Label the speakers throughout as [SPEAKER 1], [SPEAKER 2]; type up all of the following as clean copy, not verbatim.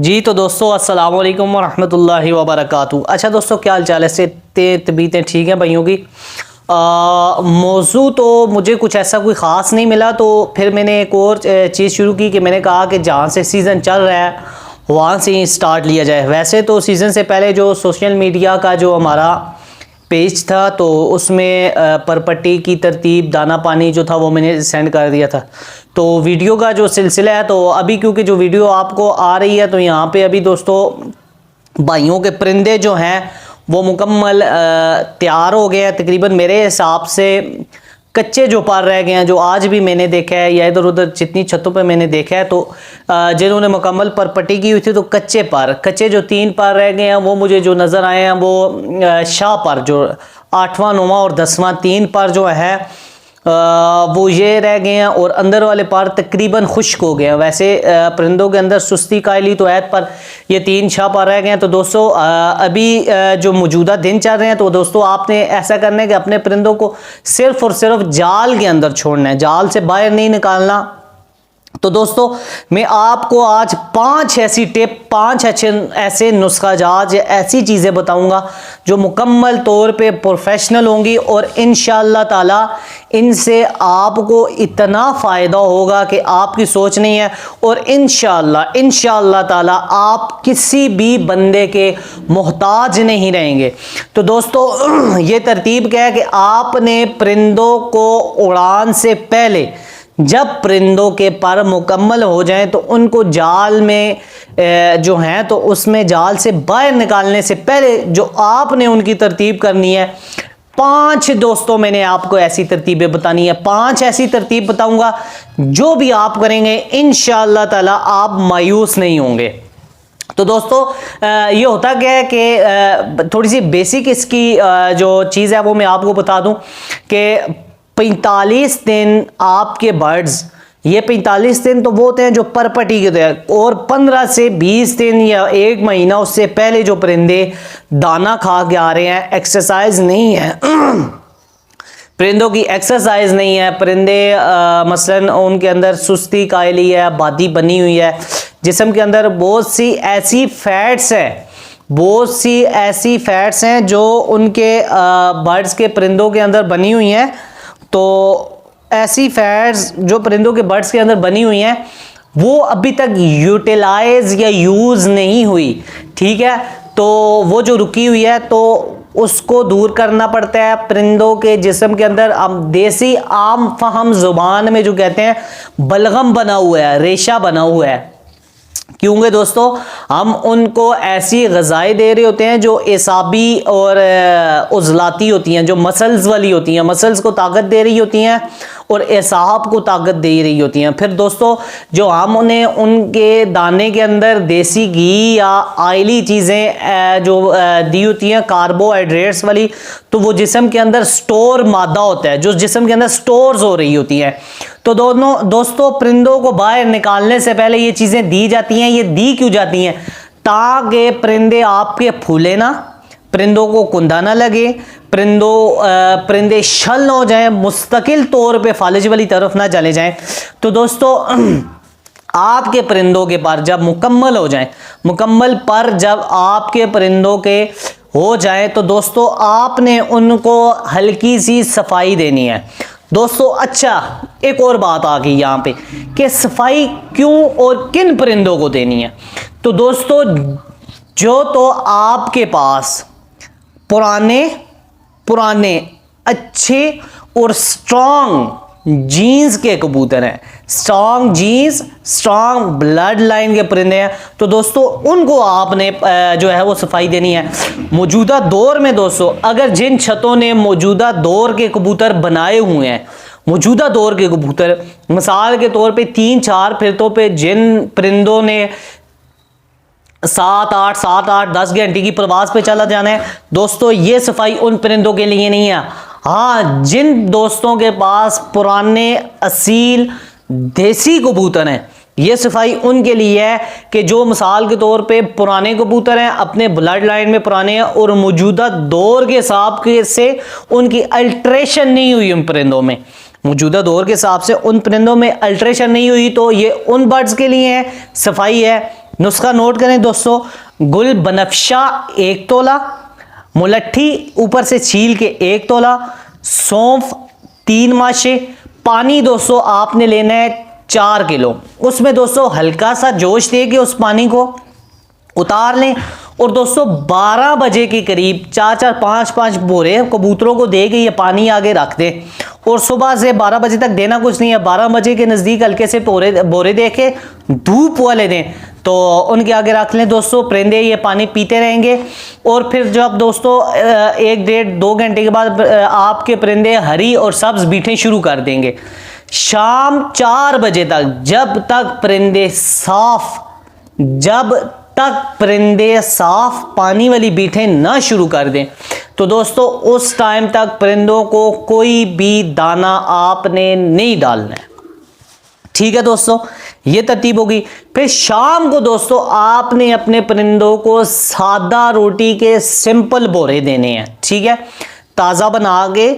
[SPEAKER 1] जी तो दोस्तों अस्सलाम वालेकुम वरहमतुल्लाहि वबरकातुहू। अच्छा दोस्तों, क्या हाल चाल है? से तबीयतें ठीक हैं भाइयों की? मौजू तो मुझे कुछ ऐसा कोई ख़ास नहीं मिला, तो फिर मैंने एक और चीज़ शुरू की कि मैंने कहा कि जहाँ से सीज़न चल रहा है वहाँ से ही स्टार्ट लिया जाए। वैसे तो सीज़न से पहले जो सोशल मीडिया का जो हमारा पेज था तो उसमें परपट्टी की तरतीब, दाना पानी जो था वो मैंने सेंड कर दिया था। तो वीडियो का जो सिलसिला है, तो अभी क्योंकि जो वीडियो आपको आ रही है तो यहाँ पे अभी दोस्तों भाइयों के परिंदे जो हैं वो मुकम्मल तैयार हो गए हैं। तकरीबन मेरे हिसाब से कच्चे जो पर रह गए हैं, जो आज भी मैंने देखा है या इधर उधर जितनी छतों पे मैंने देखा है, तो जिन्होंने मुकम्मल परपट्टी की हुई थी तो कच्चे जो 3 पर रह गए हैं वो मुझे जो नज़र आए हैं वो शाह पर, जो 8वां 9वां और 10वां 3 पर जो है वो ये रह गए हैं, और अंदर वाले पर तकरीबन खुश्क हो गए हैं। वैसे परिंदों के अंदर सुस्ती कायली तो है, पर ये 3 शाह पर रह गए हैं। तो दोस्तों अभी जो मौजूदा दिन चल रहे हैं, तो दोस्तों आपने ऐसा करना है कि अपने परिंदों को सिर्फ और सिर्फ जाल के अंदर छोड़ना है, जाल से बाहर नहीं निकालना। तो दोस्तों मैं आपको आज 5 ऐसी टिप, 5 ऐसे नुस्खा जात या ऐसी चीज़ें बताऊंगा जो मुकम्मल तौर पे प्रोफेशनल होंगी, और इंशाअल्लाह ताला इनसे आपको इतना फ़ायदा होगा कि आपकी सोच नहीं है। और इंशाअल्लाह ताला आप किसी भी बंदे के मोहताज नहीं रहेंगे। तो दोस्तों ये तरतीब क्या है कि आपने परिंदों को उड़ान से पहले, जब परिंदों के पर मुकम्मल हो जाएं तो उनको जाल में जो हैं तो उसमें जाल से बाहर निकालने से पहले जो आपने उनकी तरतीब करनी है, 5 दोस्तों मैंने आपको ऐसी तरतीबें बतानी है। 5 ऐसी तरतीब बताऊंगा, जो भी आप करेंगे इंशाअल्लाह ताला आप मायूस नहीं होंगे। तो दोस्तों ये होता क्या है कि थोड़ी सी बेसिक इसकी जो चीज़ है वो मैं आपको बता दूं कि 45 दिन आपके बर्ड्स, ये 45 दिन तो वो होते हैं जो परपटी के होते हैं, और 15 से 20 दिन या 1 महीना उससे पहले जो परिंदे दाना खा के आ रहे हैं, एक्सरसाइज नहीं है परिंदों की एक्सरसाइज नहीं है, परिंदे मसलन उनके अंदर सुस्ती कायली है, बादी बनी हुई है, जिस्म के अंदर बहुत सी ऐसी फैट्स हैं जो उनके बर्ड्स के परिंदों के अंदर बनी हुई हैं। तो ऐसी फैट्स जो परिंदों के बर्ड्स के अंदर बनी हुई हैं वो अभी तक यूटिलाइज या यूज़ नहीं हुई, ठीक है। तो वो जो रुकी हुई है तो उसको दूर करना पड़ता है। परिंदों के जिस्म के अंदर हम देसी आम फहम जुबान में जो कहते हैं बलगम बना हुआ है, रेशा बना हुआ है। क्योंकि दोस्तों हम उनको ऐसी ग़िज़ाएं दे रहे होते हैं जो एसाबी और उज़लाती होती हैं, जो मसल्स वाली होती हैं, मसल्स को ताकत दे रही होती हैं और एसाब को ताकत दे रही होती हैं। फिर दोस्तों जो हम उन्हें उनके दाने के अंदर देसी घी या आयली चीज़ें जो दी होती हैं कार्बोहाइड्रेट्स वाली, तो वो जिस्म के अंदर स्टोर मादा होता है, जो जिस्म के अंदर स्टोर्स हो रही होती हैं। तो दोस्तों परिंदों को बाहर निकालने से पहले ये चीज़ें दी जाती हैं। ये दी क्यों जाती हैं? ताकि परिंदे आपके फूले ना, परिंदों को कुंदा ना लगे, परिंदे शल ना हो जाएं, मुस्तकिल तौर पे फालिज वाली तरफ ना चले जाएं। तो दोस्तों आपके परिंदों के पर जब मुकम्मल पर जब आपके परिंदों के हो जाए, तो दोस्तों आपने उनको हल्की सी सफाई देनी है। दोस्तों अच्छा एक और बात आ गई यहाँ पे कि सफाई क्यों और किन परिंदों को देनी है। तो दोस्तों जो तो आपके पास पुराने अच्छे और स्ट्रॉन्ग जीन्स के कबूतर हैं, strong genes, strong bloodline के परिंदे हैं, तो दोस्तों उनको आपने जो है वो सफाई देनी है। मौजूदा दौर में दोस्तों अगर जिन छतों ने मौजूदा दौर के कबूतर बनाए हुए हैं, मौजूदा दौर के कबूतर मिसाल के तौर पे 3-4 फिरतों पे जिन परिंदों ने 7-8 10 घंटे की प्रवास पे चला जाना है, दोस्तों ये सफाई उन परिंदों के लिए नहीं है। हाँ, जिन दोस्तों के पास पुराने असील देसी कबूतर हैं, ये सफाई उनके लिए है कि जो मिसाल के तौर पे पुराने कबूतर हैं, अपने ब्लड लाइन में पुराने हैं और मौजूदा दौर के हिसाब से उनकी अल्ट्रेशन नहीं हुई उन परिंदों में, मौजूदा दौर के हिसाब से उन परिंदों में अल्ट्रेशन नहीं हुई, तो ये उन बर्ड्स के लिए है, सफाई है। नुस्खा नोट करें दोस्तों, गुल बनफशा 1 तोला, मुलट्ठी ऊपर से छील के 1 तोला, सौंफ 3 माशे, पानी दोस्तों आपने लेना है 4 किलो। उसमें दोस्तों हल्का सा जोश दे के उस पानी को उतार लें और दोस्तों 12 बजे के करीब 4-4 5-5 बोरे कबूतरों को दे के ये पानी आगे रख दें और सुबह से 12 बजे तक देना कुछ नहीं है। 12 बजे के नज़दीक हल्के से बोरे दे के धूप वाले दें तो उनके आगे रख लें दोस्तों। परिंदे ये पानी पीते रहेंगे और फिर जब दोस्तों 1-1.5-2 घंटे के बाद आपके परिंदे हरी और सब्ज बीटें शुरू कर देंगे। शाम 4 बजे तक जब तक परिंदे साफ पानी वाली बीटें ना शुरू कर दें तो दोस्तों उस टाइम तक परिंदों को कोई भी दाना आपने नहीं डालना है। ठीक है दोस्तों, ये तरतीब होगी। फिर शाम को दोस्तों आपने अपने परिंदों को सादा रोटी के सिंपल बोरे देने हैं। ठीक है, ताज़ा बना के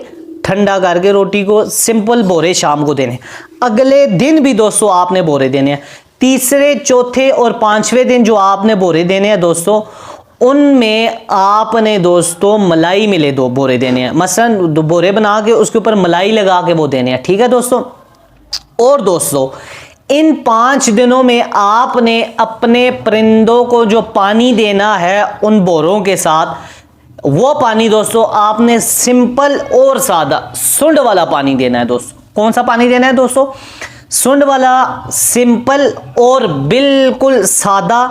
[SPEAKER 1] ठंडा करके रोटी को सिंपल बोरे शाम को देने। अगले दिन भी दोस्तों आपने बोरे देने हैं। तीसरे, चौथे और 5वें दिन जो आपने बोरे देने हैं दोस्तों, उनमें आपने दोस्तों मलाई मिले 2 बोरे देने हैं। मसलन 2 बोरे बना के उसके ऊपर मलाई लगा के वो देने हैं। ठीक है दोस्तों, और दोस्तों इन 5 दिनों में आपने अपने परिंदों को जो पानी देना है उन बोरों के साथ, वो पानी दोस्तों आपने सिंपल और सादा सुंड वाला पानी देना है दोस्तों। कौन सा पानी देना है दोस्तों? सुंड वाला सिंपल और बिल्कुल सादा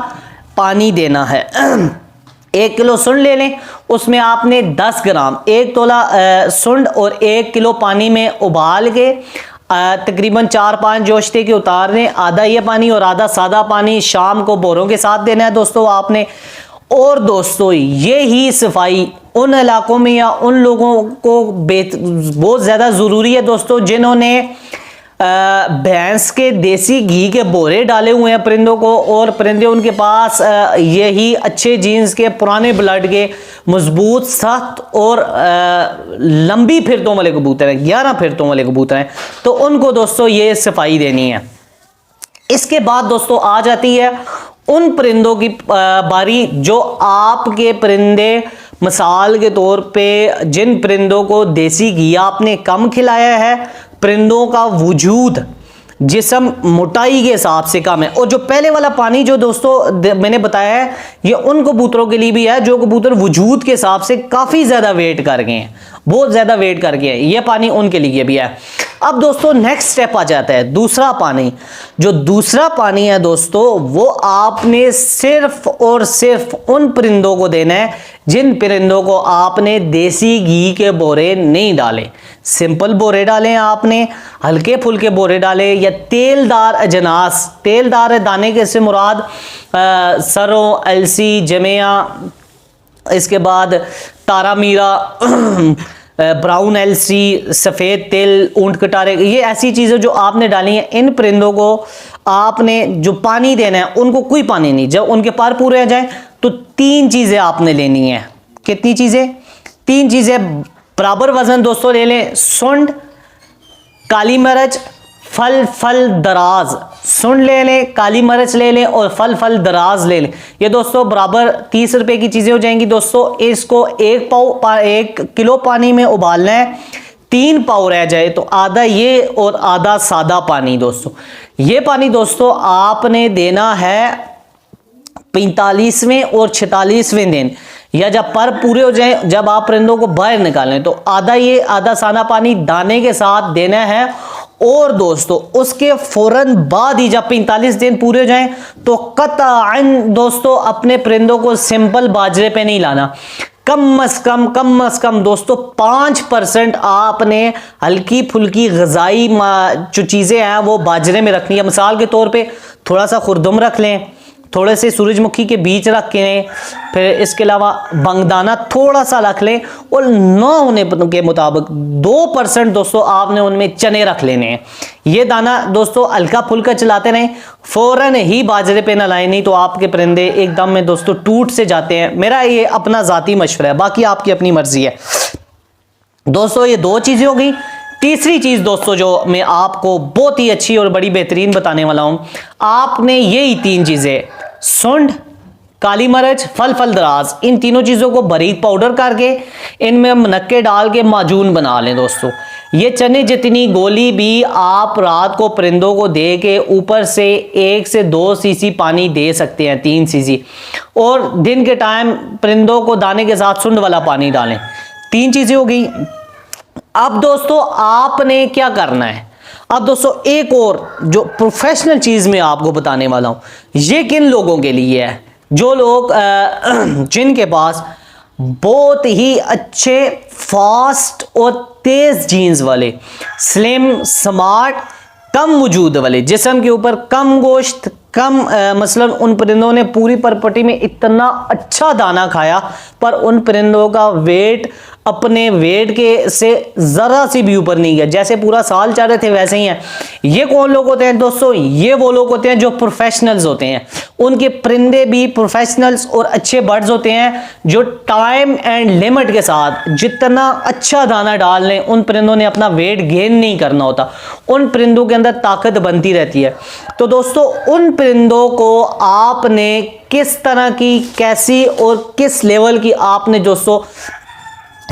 [SPEAKER 1] पानी देना है। 1 किलो सुंड ले लें, उसमें आपने 10 ग्राम 1 तोला सुंड और 1 किलो पानी में उबाल के तकरीबन 4-5 जोश दे के उतार लें। आधा ये पानी और आधा सादा पानी शाम को बोरों के साथ देना है दोस्तों आपने। और दोस्तों ये ही सफाई उन इलाकों में या उन लोगों को बहुत ज़्यादा ज़रूरी है दोस्तों जिन्होंने भैंस के देसी घी के बोरे डाले हुए हैं परिंदों को, और परिंदे उनके पास यही अच्छे जीन्स के पुराने ब्लड के मजबूत सख्त और लंबी फिरतों वाले कबूतर हैं, 11 फिरतों वाले कबूतर हैं, तो उनको दोस्तों ये सफाई देनी है। इसके बाद दोस्तों आ जाती है उन परिंदों की बारी जो आपके परिंदे मिसाल के तौर पे जिन परिंदों को देसी घी आपने कम खिलाया है, परिंदों का वजूद जिस्म मोटाई के हिसाब से कम है। और जो पहले वाला पानी जो दोस्तों मैंने बताया है ये उन कबूतरों के लिए भी है जो कबूतर वजूद के हिसाब से काफ़ी ज़्यादा वेट कर गए हैं, बहुत ज़्यादा वेट कर गए हैं, ये पानी उनके लिए भी है। अब दोस्तों नेक्स्ट स्टेप आ जाता है दूसरा पानी। जो दूसरा पानी है दोस्तों वो आपने सिर्फ और सिर्फ उन परिंदों को देना है जिन परिंदों को आपने देसी घी के बोरे नहीं डाले। सिंपल बोरे डालें आपने, हल्के फुल्के बोरे डाले या तेलदार अजनास, तेलदार दाने के से मुराद सरों, अलसी, जमेया, इसके बाद तारा मीरा, ब्राउन एलसी, सफ़ेद तिल, ऊंट कटारे, ये ऐसी चीज़ें जो आपने डाली हैं। इन परिंदों को आपने जो पानी देना है उनको कोई पानी नहीं, जब उनके पर पूरे आ जाए तो 3 चीज़ें आपने लेनी है। कितनी चीज़ें? 3 चीज़ें बराबर वजन दोस्तों ले लें। सुंड, काली मिर्च, फल दराज। सुंड ले लें, काली मिर्च ले लें और फल दराज ले लें। ये दोस्तों बराबर 30 रुपए की चीज़ें हो जाएंगी दोस्तों। इसको 1 किलो पानी में उबालना है। 3 पाव रह जाए तो आधा ये और आधा सादा पानी दोस्तों। ये पानी दोस्तों आपने देना है 45वें और 46वें दिन, या जब पर पूरे हो जाए, जब आप परिंदों को बाहर निकालें तो आधा ये आधा सादा पानी दाने के साथ देना है। और दोस्तों उसके फौरन बाद ही जब 45 दिन पूरे हो जाएं तो कतअन दोस्तों अपने परिंदों को सिंपल बाजरे पे नहीं लाना। कम अज कम दोस्तों 5% आपने हल्की फुल्की ग़िज़ाई जो चीज़ें हैं वो बाजरे में रखनी है। मिसाल के तौर पे थोड़ा सा खुरदुम रख लें, थोड़े से सूरजमुखी के बीज रख के, फिर इसके अलावा बंगदाना थोड़ा सा रख लें, और न होने के मुताबिक 2% दोस्तों आपने उनमें चने रख लेने हैं। ये दाना दोस्तों हल्का फुल्का चलाते रहें, फ़ौरन ही बाजरे पे न लाएं, नहीं तो आपके परिंदे एकदम में दोस्तों टूट से जाते हैं। मेरा ये अपना ज़ाती मशवरा है, बाकी आपकी अपनी मर्जी है दोस्तों। ये 2 चीज़ें हो गई। तीसरी चीज़ दोस्तों जो मैं आपको बहुत ही अच्छी और बड़ी बेहतरीन बताने वाला हूँ, आपने यही 3 चीज़ें सुंड, काली मिर्च, फल दराज, इन तीनों चीज़ों को बारीक पाउडर करके इनमें मुनक्के डाल के माजून बना लें दोस्तों। ये चने जितनी गोली भी आप रात को परिंदों को दे के ऊपर से 1 से 2 सीसी पानी दे सकते हैं, 3 सीसी, और दिन के टाइम परिंदों को दाने के साथ सुंड वाला पानी डालें। 3 चीज़ें हो गई। अब दोस्तों आपने क्या करना है, अब दोस्तों एक और जो प्रोफेशनल चीज़ मैं आपको बताने वाला हूँ, ये किन लोगों के लिए है, जो लोग जिनके पास बहुत ही अच्छे फास्ट और तेज जीन्स वाले, स्लिम स्मार्ट कम वजूद वाले, जिस्म के ऊपर कम गोश्त कम मसलन उन परिंदों ने पूरी प्रॉपर्टी में इतना अच्छा दाना खाया पर उन परिंदों का वेट अपने वेट के से ज़रा सी भी ऊपर नहीं गया, जैसे पूरा साल चल रहे थे वैसे ही हैं। ये कौन लोग होते हैं दोस्तों, ये वो लोग होते हैं जो प्रोफेशनल्स होते हैं। उनके परिंदे भी प्रोफेशनल्स और अच्छे बर्ड्स होते हैं जो टाइम एंड लिमिट के साथ जितना अच्छा दाना डाल लें, उन परिंदों ने अपना वेट गेन नहीं करना होता, उन परिंदों के अंदर ताकत बनती रहती है। तो दोस्तों उन परिंदों को आपने किस तरह की, कैसी और किस लेवल की आपने दोस्तों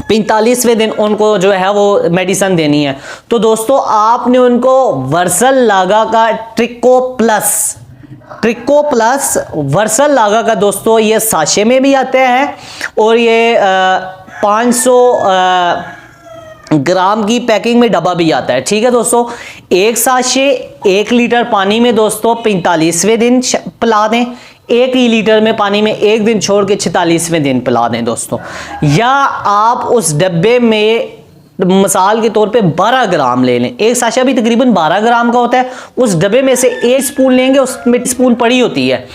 [SPEAKER 1] 45वें दिन उनको जो है वो मेडिसिन देनी है। तो दोस्तों आपने उनको वर्सल लागा का ट्रिको प्लस वर्सल लागा का दोस्तों ये साशे में भी आते हैं और ये 500 ग्राम की पैकिंग में डब्बा भी आता है। ठीक है दोस्तों, एक साशे 1 लीटर पानी में दोस्तों 45वें दिन पिला दें, 1 ही लीटर में पानी में 1 दिन छोड़ के 46वें दिन पिला दें दोस्तों। या आप उस डब्बे में मिसाल के तौर पे 12 ग्राम ले लें, एक साशा भी तकरीबन 12 ग्राम का होता है, उस डब्बे में से 1 स्पून लेंगे, उसमें टीस्पून पड़ी होती है,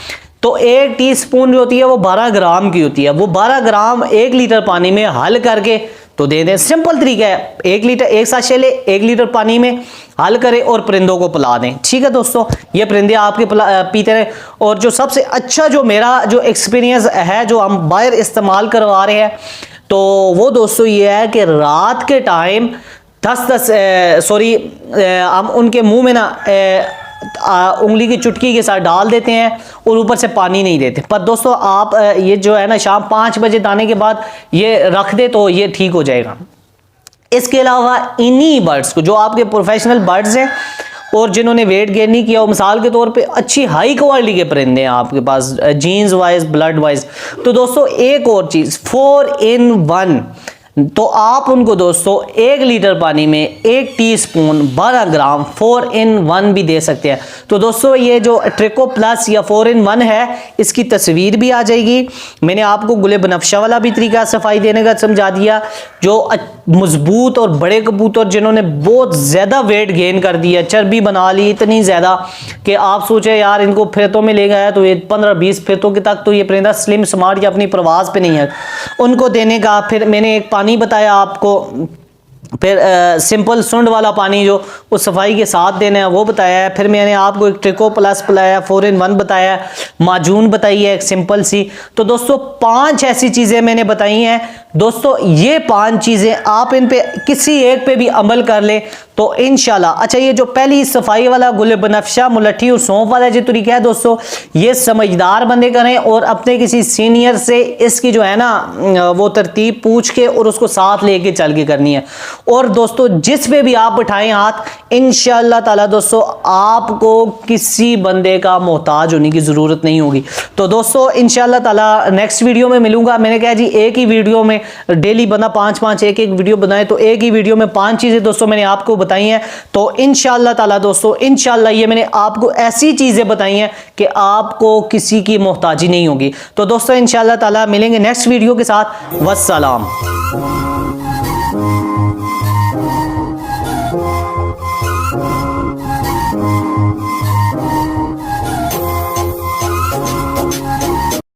[SPEAKER 1] तो 1 टीस्पून जो होती है वो 12 ग्राम की होती है। वो 12 ग्राम 1 लीटर पानी में हल करके तो दे दें। सिंपल तरीका है, 1 साशे ले, 1 लीटर पानी में हल करें और परिंदों को पिला दें। ठीक है दोस्तों, ये परिंदे आपके पीते रहे। और जो सबसे अच्छा जो मेरा जो एक्सपीरियंस है, जो हम बाहर इस्तेमाल करवा रहे हैं, तो वो दोस्तों ये है कि रात के टाइम 10 हम उनके मुंह में ना उंगली की चुटकी के साथ डाल देते हैं और ऊपर से पानी नहीं देते। पर दोस्तों आप ये जो है ना शाम 5 बजे दाने के बाद ये रख दे तो ये ठीक हो जाएगा। इसके अलावा इन्हीं बर्ड्स को, जो आपके प्रोफेशनल बर्ड्स हैं और जिन्होंने वेट गेन नहीं किया, मिसाल के तौर पे अच्छी हाई क्वालिटी के परिंदे हैं आपके पास जीन्स वाइज ब्लड वाइज, तो दोस्तों एक और चीज़ 4 in 1, तो आप उनको दोस्तों 1 लीटर पानी में 1 टीस्पून 12 ग्राम 4 in 1 भी दे सकते हैं। तो दोस्तों ये जो ट्रिको प्लस या 4 in 1 है, इसकी तस्वीर भी आ जाएगी। मैंने आपको गुले बनफशा वाला भी तरीका सफाई देने का समझा दिया। जो मजबूत और बड़े कबूतर जिन्होंने बहुत ज़्यादा वेट गेन कर दिया, चर्बी बना ली इतनी ज़्यादा कि आप सोचे यार इनको फिरतों में ले गया तो ये 15-20 फिरतों के तक तो ये परिंदा स्लिम स्मार्ट या अपनी प्रवास पे नहीं है, उनको देने का। फिर मैंने एक पानी बताया आपको, फिर सिंपल सुंड वाला पानी जो उस सफाई के साथ देना है वो बताया है। फिर मैंने आपको एक ट्रिको प्लस पिलाया, 4 in 1 बताया, माजून बताई है एक सिंपल सी। तो दोस्तों 5 ऐसी चीज़ें मैंने बताई हैं दोस्तों। ये 5 चीज़ें आप इन पे किसी एक पे भी अमल कर लें तो इंशाल्लाह। अच्छा, ये जो पहली सफाई वाला गुल बनफशा मुलट्ठी और सौंफ वाला जो तरीका है दोस्तों, ये समझदार बंदे करें और अपने किसी सीनियर से इसकी जो है ना वो तरतीब पूछ के और उसको साथ लेके चल के करनी है। और दोस्तों जिस पे भी आप बिठाएं हाथ, इंशाअल्लाह ताला दोस्तों आपको किसी बंदे का मोहताज होने की ज़रूरत नहीं होगी। तो दोस्तों इंशाअल्लाह ताला नेक्स्ट वीडियो में मिलूंगा। मैंने कहा जी एक ही वीडियो में डेली बना 5-5 एक वीडियो बनाए, तो एक ही वीडियो में 5 चीज़ें दोस्तों मैंने आपको बताई हैं। तो इंशाअल्लाह ताला दोस्तों इंशाअल्लाह ये मैंने आपको ऐसी चीज़ें बताई हैं कि आपको किसी की मोहताजी नहीं होगी। तो दोस्तों इंशाअल्लाह ताला मिलेंगे नेक्स्ट वीडियो के साथ। वस्सलाम।